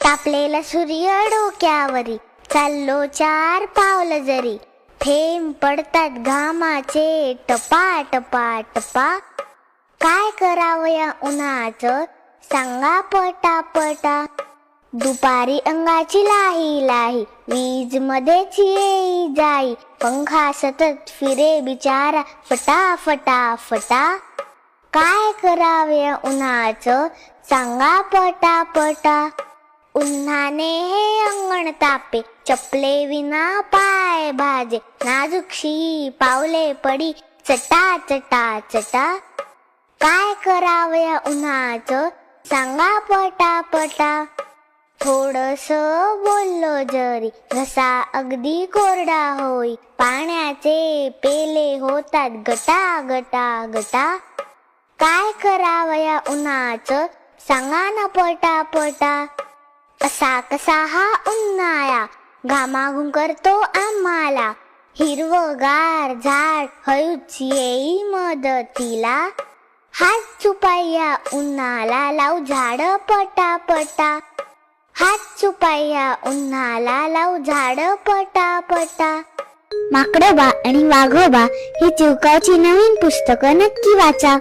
तापलेला सूर्य डोक्यावरी, चाललो 4 पावलं जरी, थेंब पडतात घामाचे टपा टपा टपा. काय करावं या उन्हाचं सांगा पटापटा. दुपारी अंगाची लाही लाही, वीज मध्येच येई जाई, पंखा सतत फिरे बिचारा फटा फटा फटा. काय करावे या उन्हाचं सांगा पटापटा. उन्हाने हे अंगण तापे, चपले विना पाय भाजे, नाजूकशी पावले पडी चटा चटा चटा. काय करावं या उन्हाचं सांगा पटापटा. थोडंसं बोललो जरी, घसा अगदी कोरडा होई, पाण्याचे पेले होतात गटा गटा गटा. काय करावं या उन्हाचं सांगा ना पटापटा. असा कसा हा उन्हाळा घामाघूम करतो आम्हाला, हिरवगार झाड हळूच येई मदतीला. हात चुपाया उन्हाला लावू झाड पटापटा. हात चुपाया उन्हाला लावू झाड पटापटा. माकडोबा आणि वाघोबा ही चिवकावची नवीन पुस्तकं नक्की वाचा.